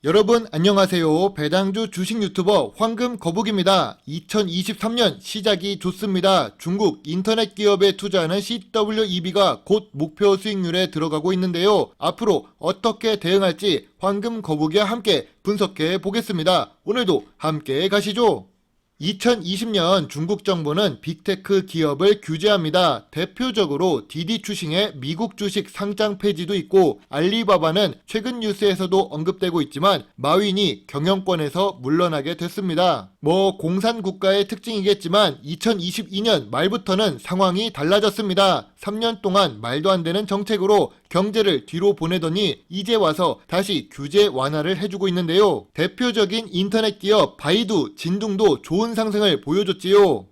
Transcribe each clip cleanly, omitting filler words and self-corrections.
여러분 안녕하세요. 배당주 주식 유튜버 황금 거북입니다. 2023년 시작이 좋습니다. 중국 인터넷 기업에 투자하는 CWEB가 곧 목표 수익률에 들어가고 있는데요. 앞으로 어떻게 대응할지 황금 거북이와 함께 분석해 보겠습니다. 오늘도 함께 가시죠. 2020년 중국 정부는 빅테크 기업을 규제합니다. 대표적으로 디디추싱의 미국 주식 상장 폐지도 있고, 알리바바는 최근 뉴스에서도 언급되고 있지만 마윈이 경영권에서 물러나게 됐습니다. 공산국가의 특징이겠지만 2022년 말부터는 상황이 달라졌습니다. 3년 동안 말도 안 되는 정책으로 경제를 뒤로 보내더니 이제 와서 다시 규제 완화를 해주고 있는데요. 대표적인 인터넷 기업 바이두, 진둥도 좋은 상승을 보여줬지요.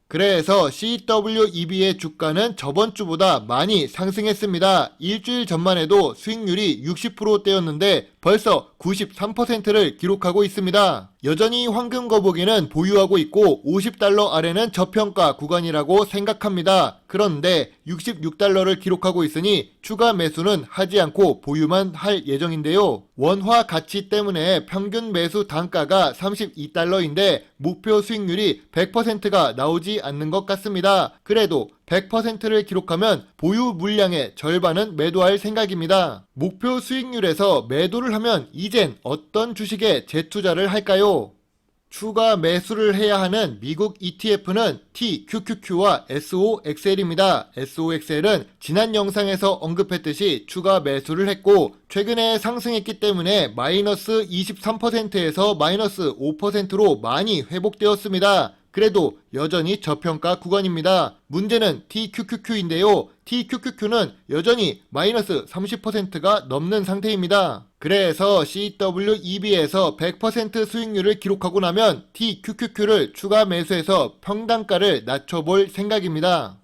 그래서 CWEB의 주가는 저번 주보다 많이 상승했습니다. 일주일 전만 해도 수익률이 60%대였는데 벌써 93%를 기록하고 있습니다. 여전히 황금 거북이는 보유하고 있고 $50 아래는 저평가 구간이라고 생각합니다. 그런데 66달러를 기록하고 있으니 추가 매수는 하지 않고 보유만 할 예정인데요. 원화 가치 때문에 평균 매수 단가가 $32인데 목표 수익률이 100%가 나오지 않는 것 같습니다. 그래도 100%를 기록하면 보유 물량의 절반은 매도할 생각입니다. 목표 수익률에서 매도를 하면 이젠 어떤 주식에 재투자를 할까요? 추가 매수를 해야 하는 미국 ETF는 TQQQ와 SOXL입니다. SOXL은 지난 영상에서 언급했듯이 추가 매수를 했고 최근에 상승했기 때문에 마이너스 23%에서 마이너스 5%로 많이 회복되었습니다. 그래도 여전히 저평가 구간입니다. 문제는 TQQQ인데요. TQQQ는 여전히 마이너스 30%가 넘는 상태입니다. 그래서 CWEB에서 100% 수익률을 기록하고 나면 TQQQ를 추가 매수해서 평단가를 낮춰볼 생각입니다.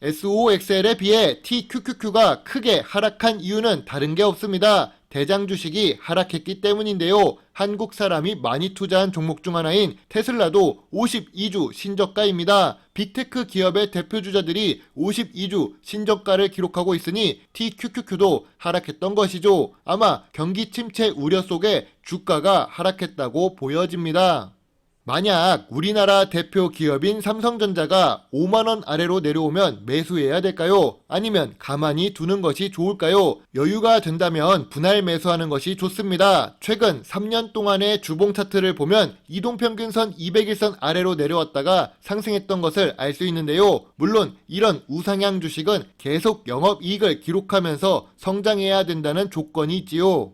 SOXL에 비해 TQQQ가 크게 하락한 이유는 다른 게 없습니다. 대장 주식이 하락했기 때문인데요. 한국 사람이 많이 투자한 종목 중 하나인 테슬라도 52주 신저가입니다. 빅테크 기업의 대표주자들이 52주 신저가를 기록하고 있으니 TQQQ도 하락했던 것이죠. 아마 경기 침체 우려 속에 주가가 하락했다고 보여집니다. 만약 우리나라 대표 기업인 삼성전자가 5만원 아래로 내려오면 매수해야 될까요? 아니면 가만히 두는 것이 좋을까요? 여유가 된다면 분할 매수하는 것이 좋습니다. 최근 3년 동안의 주봉 차트를 보면 이동평균선 200일선 아래로 내려왔다가 상승했던 것을 알 수 있는데요. 물론 이런 우상향 주식은 계속 영업이익을 기록하면서 성장해야 된다는 조건이 있지요.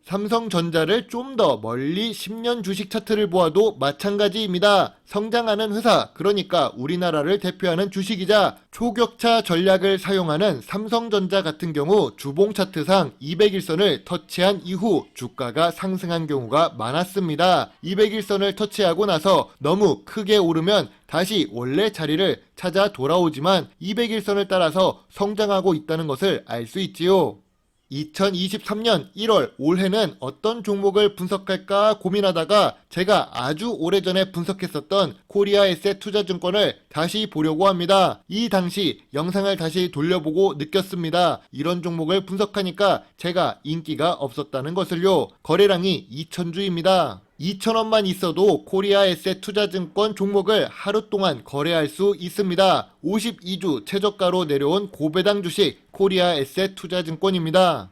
삼성전자를 좀 더 멀리 10년 주식 차트를 보아도 마찬가지입니다. 성장하는 회사, 그러니까 우리나라를 대표하는 주식이자 초격차 전략을 사용하는 삼성전자 같은 경우 주봉 차트상 200일선을 터치한 이후 주가가 상승한 경우가 많았습니다. 200일선을 터치하고 나서 너무 크게 오르면 다시 원래 자리를 찾아 돌아오지만 200일선을 따라서 성장하고 있다는 것을 알 수 있지요. 2023년 1월 올해는 어떤 종목을 분석할까 고민하다가 제가 아주 오래전에 분석했었던 코리아에셋투자증권을 다시 보려고 합니다. 이 당시 영상을 다시 돌려보고 느꼈습니다. 이런 종목을 분석하니까 제가 인기가 없었다는 것을요. 거래량이 2,000주입니다. 2,000원만 있어도 코리아에셋투자증권 종목을 하루 동안 거래할 수 있습니다. 52주 최저가로 내려온 고배당 주식 코리아에셋투자증권입니다.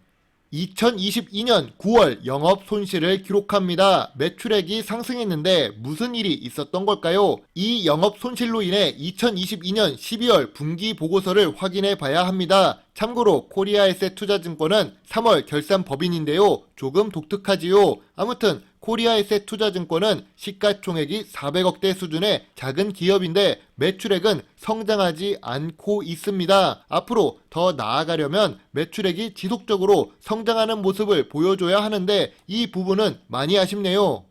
2022년 9월 영업 손실을 기록합니다. 매출액이 상승했는데 무슨 일이 있었던 걸까요? 이 영업 손실로 인해 2022년 12월 분기 보고서를 확인해 봐야 합니다. 참고로 코리아에셋투자증권은 3월 결산 법인인데요. 조금 독특하지요. 아무튼 코리아에셋투자증권은 시가총액이 400억대 수준의 작은 기업인데 매출액은 성장하지 않고 있습니다. 앞으로 더 나아가려면 매출액이 지속적으로 성장하는 모습을 보여줘야 하는데 이 부분은 많이 아쉽네요.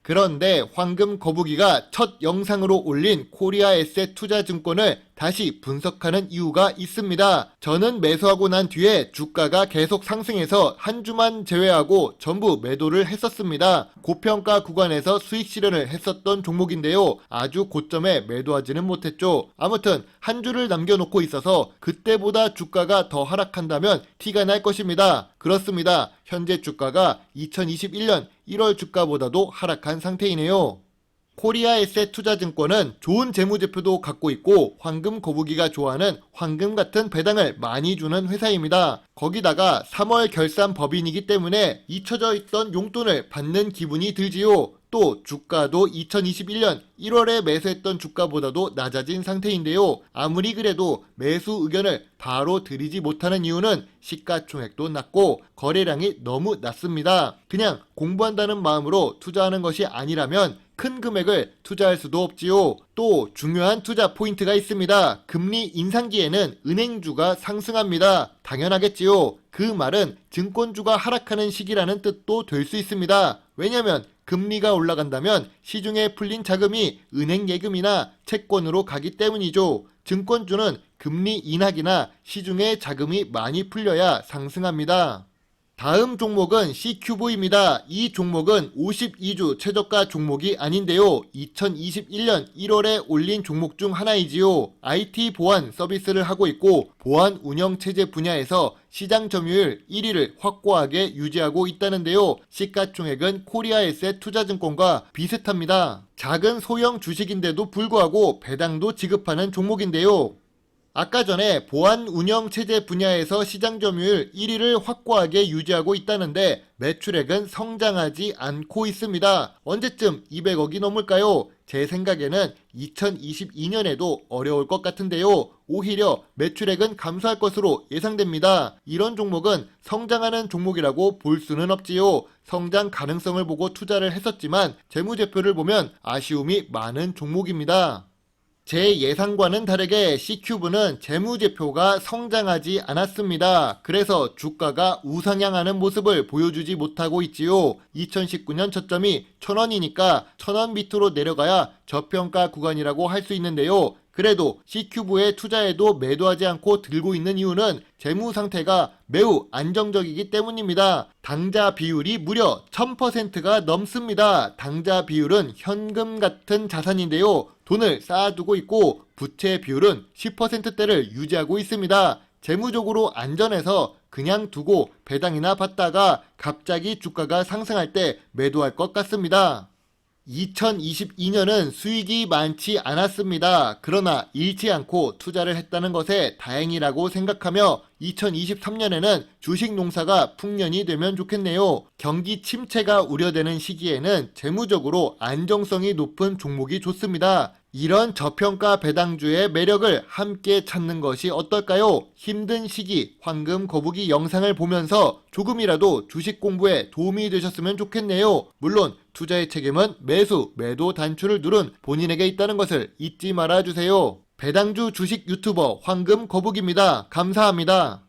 그런데 황금 거북이가 첫 영상으로 올린 코리아에셋투자증권을 다시 분석하는 이유가 있습니다. 저는 매수하고 난 뒤에 주가가 계속 상승해서 한 주만 제외하고 전부 매도를 했었습니다. 고평가 구간에서 수익 실현을 했었던 종목인데요. 아주 고점에 매도하지는 못했죠. 아무튼 한 주를 남겨놓고 있어서 그때보다 주가가 더 하락한다면 티가 날 것입니다. 그렇습니다. 현재 주가가 2021년 1월 주가보다도 하락한 상태이네요. 코리아에셋 투자증권은 좋은 재무제표도 갖고 있고 황금 거북이가 좋아하는 황금 같은 배당을 많이 주는 회사입니다. 거기다가 3월 결산 법인이기 때문에 잊혀져 있던 용돈을 받는 기분이 들지요. 또 주가도 2021년 1월에 매수했던 주가보다도 낮아진 상태인데요. 아무리 그래도 매수 의견을 바로 드리지 못하는 이유는 시가총액도 낮고 거래량이 너무 낮습니다. 그냥 공부한다는 마음으로 투자하는 것이 아니라면 큰 금액을 투자할 수도 없지요. 또 중요한 투자 포인트가 있습니다. 금리 인상기에는 은행주가 상승합니다. 당연하겠지요. 그 말은 증권주가 하락하는 시기라는 뜻도 될 수 있습니다. 왜냐면 금리가 올라간다면 시중에 풀린 자금이 은행 예금이나 채권으로 가기 때문이죠. 증권주는 금리 인하기나 시중에 자금이 많이 풀려야 상승합니다. 다음 종목은 CQV입니다. 이 종목은 52주 최저가 종목이 아닌데요. 2021년 1월에 올린 종목 중 하나이지요. IT 보안 서비스를 하고 있고 보안 운영 체제 분야에서 시장 점유율 1위를 확고하게 유지하고 있다는데요. 시가총액은 코리아에셋 투자증권과 비슷합니다. 작은 소형 주식인데도 불구하고 배당도 지급하는 종목인데요. 아까 전에 보안 운영 체제 분야에서 시장 점유율 1위를 확고하게 유지하고 있다는데 매출액은 성장하지 않고 있습니다. 언제쯤 200억이 넘을까요? 제 생각에는 2022년에도 어려울 것 같은데요. 오히려 매출액은 감소할 것으로 예상됩니다. 이런 종목은 성장하는 종목이라고 볼 수는 없지요. 성장 가능성을 보고 투자를 했었지만 재무제표를 보면 아쉬움이 많은 종목입니다. 제 예상과는 다르게 C큐브는 재무제표가 성장하지 않았습니다. 그래서 주가가 우상향하는 모습을 보여주지 못하고 있지요. 2019년 저점이 1000원이니까 1000원 밑으로 내려가야 저평가 구간이라고 할 수 있는데요. 그래도 C큐브에 투자해도 매도하지 않고 들고 있는 이유는 재무 상태가 매우 안정적이기 때문입니다. 당자 비율이 무려 1000%가 넘습니다. 당자 비율은 현금 같은 자산인데요. 돈을 쌓아두고 있고 부채 비율은 10%대를 유지하고 있습니다. 재무적으로 안전해서 그냥 두고 배당이나 받다가 갑자기 주가가 상승할 때 매도할 것 같습니다. 2022년은 수익이 많지 않았습니다. 그러나 잃지 않고 투자를 했다는 것에 다행이라고 생각하며 2023년에는 주식 농사가 풍년이 되면 좋겠네요. 경기 침체가 우려되는 시기에는 재무적으로 안정성이 높은 종목이 좋습니다. 이런 저평가 배당주의 매력을 함께 찾는 것이 어떨까요? 힘든 시기 황금 거북이 영상을 보면서 조금이라도 주식 공부에 도움이 되셨으면 좋겠네요. 물론 투자의 책임은 매수, 매도 단추를 누른 본인에게 있다는 것을 잊지 말아주세요. 배당주 주식 유튜버 황금 거북입니다. 감사합니다.